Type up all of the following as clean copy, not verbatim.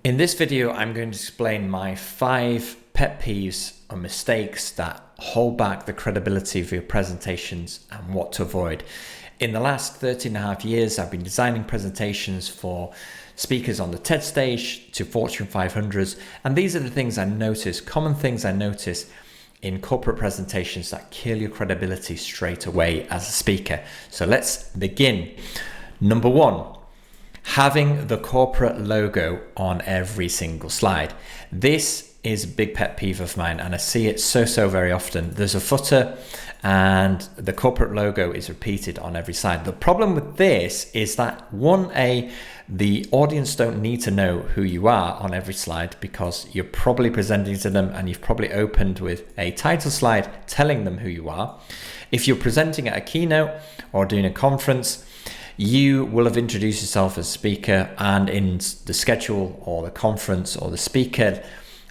In this video, I'm going to explain my 5 pet peeves or mistakes that hold back the credibility of your presentations and what to avoid. In the last 13 and a half years, I've been designing presentations for speakers on the TED stage to Fortune 500s. And these are the things I notice, common things I notice in corporate presentations that kill your credibility straight away as a speaker. So let's begin. Number 1. Having the corporate logo on every single slide. This is a big pet peeve of mine, and I see it so very often. There's a footer and the corporate logo is repeated on every slide. The problem with this is that the audience don't need to know who you are on every slide because you're probably presenting to them and you've probably opened with a title slide telling them who you are. If you're presenting at a keynote or doing a conference, you will have introduced yourself as a speaker, and in the schedule or the conference or the speaker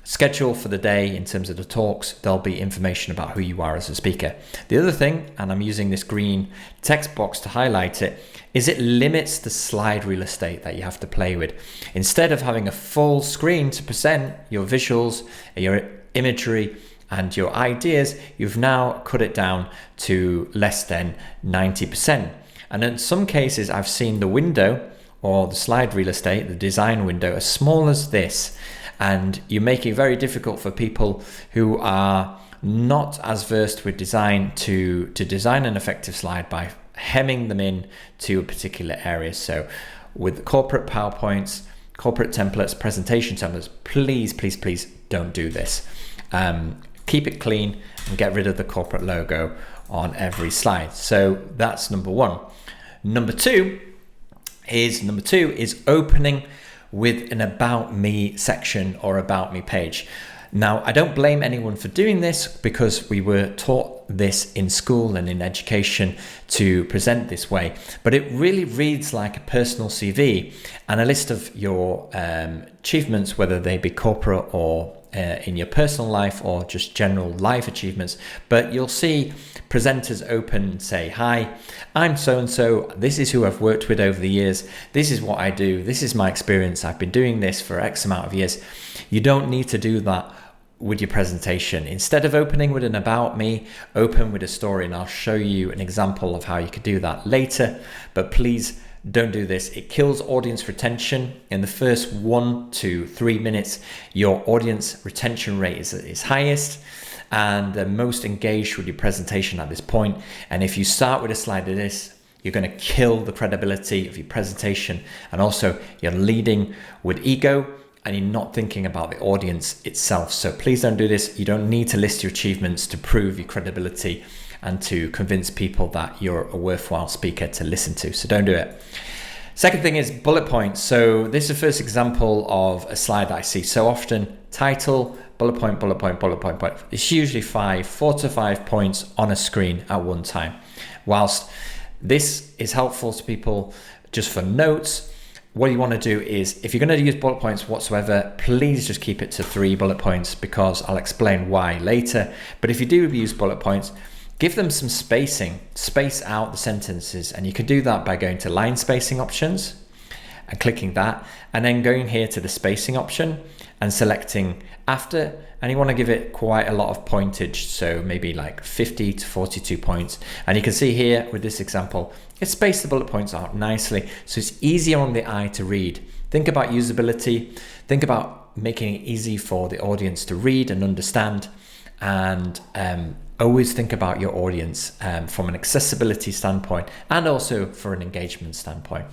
schedule for the day in terms of the talks, there'll be information about who you are as a speaker. The other thing, and I'm using this green text box to highlight it, is it limits the slide real estate that you have to play with. Instead of having a full screen to present your visuals, your imagery, and your ideas, you've now cut it down to less than 90%. And in some cases, I've seen the window or the slide real estate, the design window, as small as this. And you make it very difficult for people who are not as versed with design to design an effective slide by hemming them in to a particular area. So with corporate PowerPoints, corporate templates, presentation templates, please don't do this. Keep it clean and get rid of the corporate logo on every slide. So that's number 1. Number two is opening with an about me section or about me page. Now, I don't blame anyone for doing this because we were taught this in school and in education to present this way, but it really reads like a personal CV and a list of your achievements, whether they be corporate or in your personal life or just general life achievements. But you'll see presenters open and say, "Hi, I'm so-and-so. This is who I've worked with over the years. This is what I do. This is my experience. I've been doing this for X amount of years." You don't need to do that with your presentation. Instead of opening with an about me, open with a story, and I'll show you an example of how you could do that later. But please don't do this. It kills audience retention. In the first 1 to 3 minutes, your audience retention rate is highest and the most engaged with your presentation at this point. And if you start with a slide like this, you're going to kill the credibility of your presentation, and also you're leading with ego and you're not thinking about the audience itself. So please don't do this. You don't need to list your achievements to prove your credibility and to convince people that you're a worthwhile speaker to listen to. So don't do it. Second thing is bullet points. So this is the first example of a slide that I see so often. Title, bullet point, bullet point, bullet point, bullet. It's usually 4 to 5 points on a screen at one time. Whilst this is helpful to people just for notes, what you want to do is, if you're going to use bullet points whatsoever, please just keep it to 3 bullet points, because I'll explain why later. But if you do use bullet points, give them some spacing, space out the sentences, and you can do that by going to line spacing options and clicking that, and then going here to the spacing option and selecting after, and you want to give it quite a lot of pointage, so maybe like 50 to 42 points. And you can see here with this example, it spaced the bullet points out nicely, so it's easier on the eye to read. Think about usability, think about making it easy for the audience to read and understand, and always think about your audience from an accessibility standpoint and also for an engagement standpoint.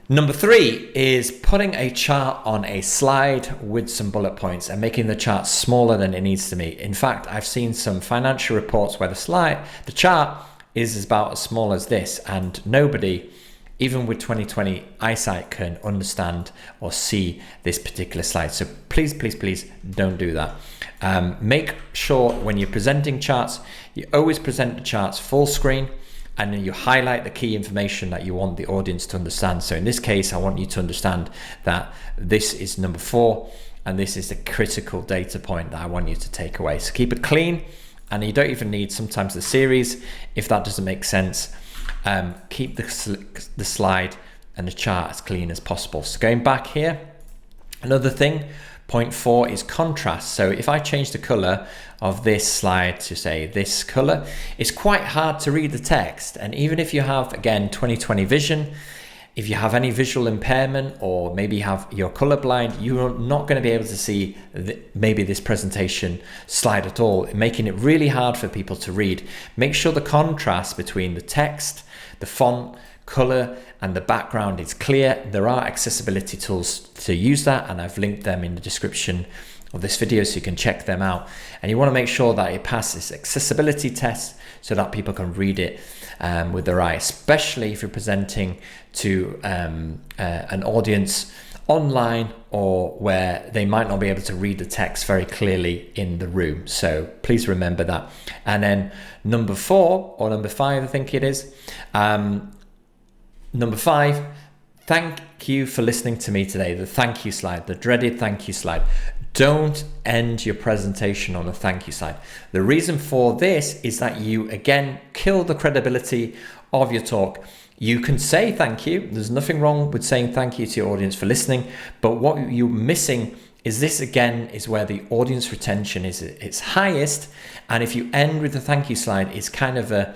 Number 3 is putting a chart on a slide with some bullet points and making the chart smaller than it needs to be. In fact, I've seen some financial reports where the chart is about as small as this, and nobody, even with 20/20 eyesight, can understand or see this particular slide. So please don't do that. Make sure when you're presenting charts, you always present the charts full screen, and then you highlight the key information that you want the audience to understand. So in this case, I want you to understand that this is number 4, and this is the critical data point that I want you to take away. So keep it clean, and you don't even need sometimes the series if that doesn't make sense. Keep the slide and the chart as clean as possible. So going back here, Another thing, point 4 is contrast. So if I change the color of this slide to say this color, it's quite hard to read the text. And even if you have, again, 20/20 vision, if you have any visual impairment, or maybe you're colorblind, you're not going to be able to see maybe this presentation slide at all, making it really hard for people to read. Make sure the contrast between the text, the font, color, and the background is clear. There are accessibility tools to use that, and I've linked them in the description of this video so you can check them out. And you want to make sure that it passes accessibility tests so that people can read it with their eye, especially if you're presenting to an audience online or where they might not be able to read the text very clearly in the room. So please remember that. And then number 4 or number 5, I think it is. Number 5, thank you for listening to me today. The thank you slide, the dreaded thank you slide. Don't end your presentation on a thank you slide. The reason for this is that you, again, kill the credibility of your talk. You can say thank you. There's nothing wrong with saying thank you to your audience for listening. But what you're missing is this, again, is where the audience retention is its highest. And if you end with a thank you slide, it's kind of a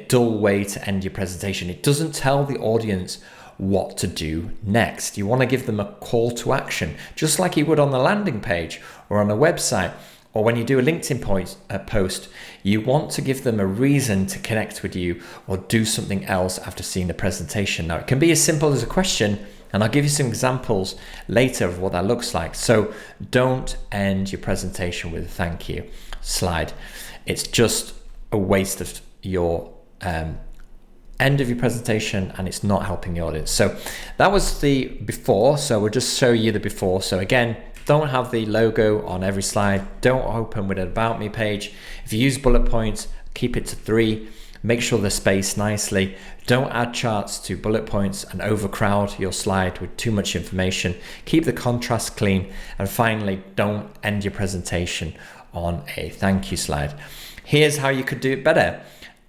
dull way to end your presentation. It doesn't tell the audience what to do next. You want to give them a call to action, just like you would on the landing page or on a website, or when you do a LinkedIn post. You want to give them a reason to connect with you or do something else after seeing the presentation. Now, it can be as simple as a question, and I'll give you some examples later of what that looks like. So don't end your presentation with a thank you slide. It's just a waste of your end of your presentation, and it's not helping the audience. So that was the before. So we'll just show you the before. So again, don't have the logo on every slide. Don't open with an about me page. If you use bullet points, keep it to 3. Make sure they're spaced nicely. Don't add charts to bullet points and overcrowd your slide with too much information. Keep the contrast clean. And finally, don't end your presentation on a thank you slide. Here's how you could do it better.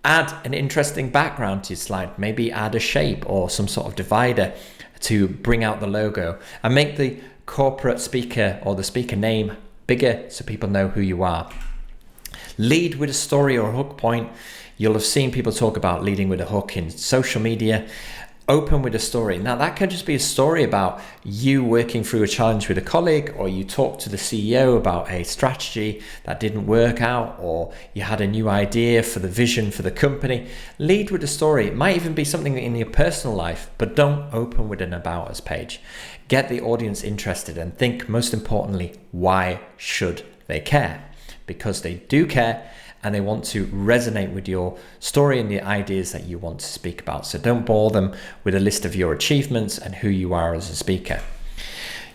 Add an interesting background to your slide. Maybe add a shape or some sort of divider to bring out the logo, and make the corporate speaker or the speaker name bigger so people know who you are. Lead with a story or a hook point. You'll have seen people talk about leading with a hook in social media. Open with a story. Now, that can just be a story about you working through a challenge with a colleague, or you talked to the CEO about a strategy that didn't work out, or you had a new idea for the vision for the company. Lead with a story. It might even be something in your personal life, but don't open with an about us page. Get the audience interested, and think, most importantly, why should they care? Because they do care, and they want to resonate with your story and the ideas that you want to speak about. So don't bore them with a list of your achievements and who you are as a speaker.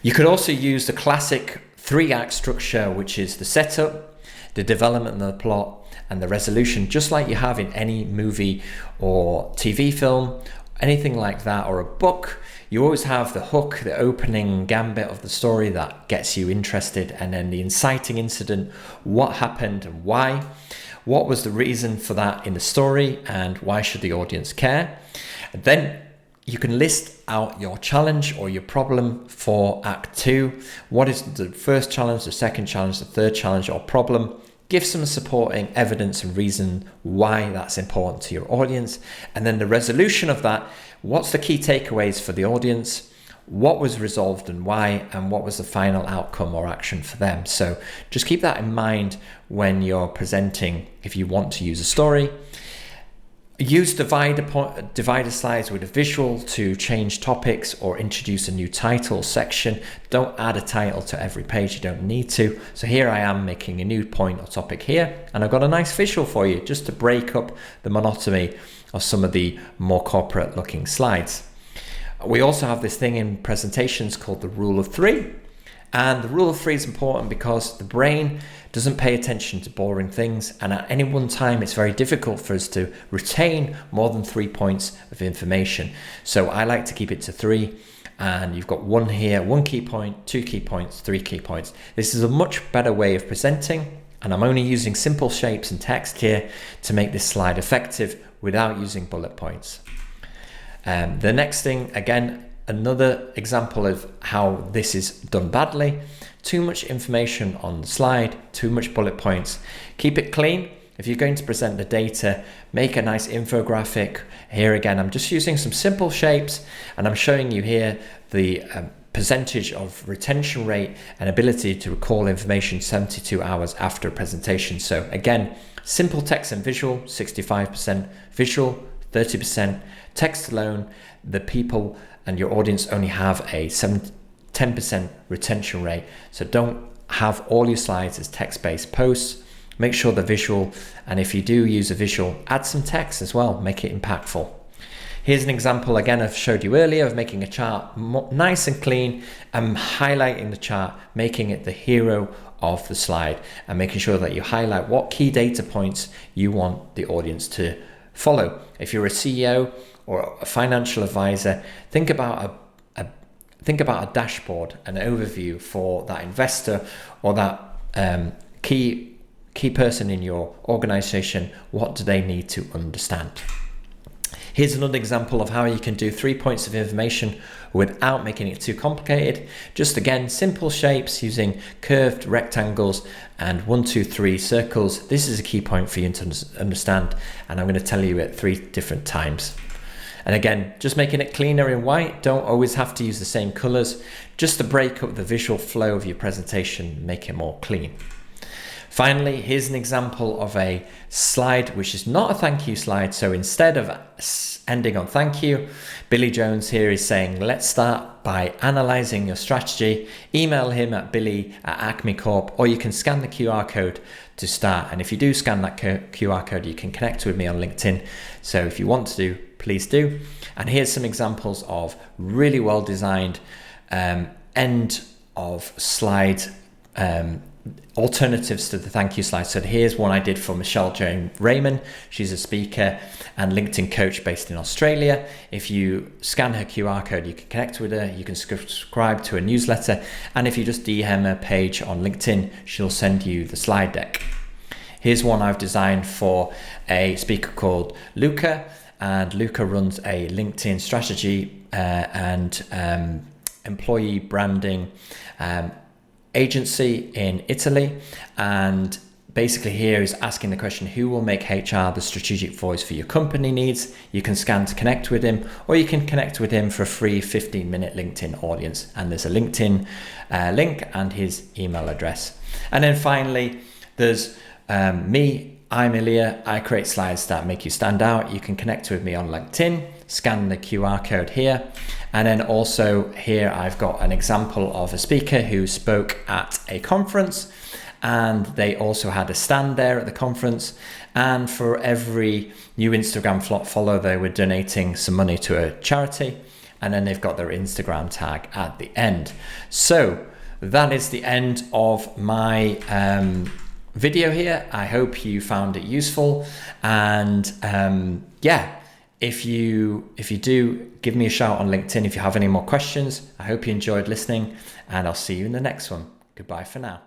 You could also use the classic 3-act structure, which is the setup, the development of the plot, and the resolution, just like you have in any movie or TV film, anything like that, or a book. You always have the hook, the opening gambit of the story that gets you interested, and then the inciting incident, what happened and why, what was the reason for that in the story, and why should the audience care. And then you can list out your challenge or your problem for Act 2. What is the first challenge, the second challenge, the third challenge or problem? Give some supporting evidence and reason why that's important to your audience. And then the resolution of that, what's the key takeaways for the audience? What was resolved and why? And what was the final outcome or action for them? So just keep that in mind when you're presenting if you want to use a story. Use divider slides with a visual to change topics or introduce a new title section. Don't add a title to every page, you don't need to. So here I am making a new point or topic here, and I've got a nice visual for you just to break up the monotony of some of the more corporate looking slides. We also have this thing in presentations called the rule of 3. And the rule of 3 is important because the brain doesn't pay attention to boring things, and at any one time it's very difficult for us to retain more than 3 points of information. So I like to keep it to 3, and you've got 1 here, 1 key point, 2 key points, 3 key points. This is a much better way of presenting, and I'm only using simple shapes and text here to make this slide effective without using bullet points. The next thing, again, another example of how this is done badly. Too much information on the slide, too much bullet points. Keep it clean. If you're going to present the data, make a nice infographic. Here again, I'm just using some simple shapes, and I'm showing you here the percentage of retention rate and ability to recall information 72 hours after a presentation. So again, simple text and visual, 65%, visual, 30%, text alone, the people and your audience only have a 10% retention rate. So don't have all your slides as text-based posts. Make sure the visual, and if you do use a visual, add some text as well, make it impactful. Here's an example again I've showed you earlier of making a chart nice and clean and highlighting the chart, making it the hero of the slide, and making sure that you highlight what key data points you want the audience to follow. If you're a CEO or a financial advisor, think about a dashboard, an overview for that investor or that key person in your organization. What do they need to understand? Here's another example of how you can do 3 points of information without making it too complicated. Just again, simple shapes using curved rectangles and 1, 2, 3 circles. This is a key point for you to understand, and I'm going to tell you at 3 different times. And again, just making it cleaner in white. Don't always have to use the same colors, just to break up the visual flow of your presentation, make it more clean. Finally, here's an example of a slide which is not a thank you slide. So instead of ending on thank you, Billy Jones here is saying, let's start by analyzing your strategy. Email him at billy@Acme Corp, or you can scan the QR code to start. And if you do scan that QR code, you can connect with me on LinkedIn. So if you want to, please do. And here's some examples of really well designed end of slide alternatives to the thank you slide. So here's one I did for Michelle Jane Raymond. She's a speaker and LinkedIn coach based in Australia. If you scan her QR code, you can connect with her, you can subscribe to a newsletter, and if you just DM her page on LinkedIn, she'll send you the slide deck. Here's one I've designed for a speaker called Luca, and Luca runs a LinkedIn strategy and employee branding agency in Italy. And basically here is asking the question, who will make HR the strategic voice for your company needs? You can scan to connect with him, or you can connect with him for a free 15-minute LinkedIn audience. And there's a LinkedIn link and his email address. And then finally, there's me. I'm Ilya. I create slides that make you stand out. You can connect with me on LinkedIn, scan the QR code here. And then also here, I've got an example of a speaker who spoke at a conference, and they also had a stand there at the conference. And for every new Instagram follow, they were donating some money to a charity. And then they've got their Instagram tag at the end. So that is the end of my video here. I hope you found it useful, and yeah, if you do, give me a shout on LinkedIn if you have any more questions. I hope you enjoyed listening, and I'll see you in the next one. Goodbye for now.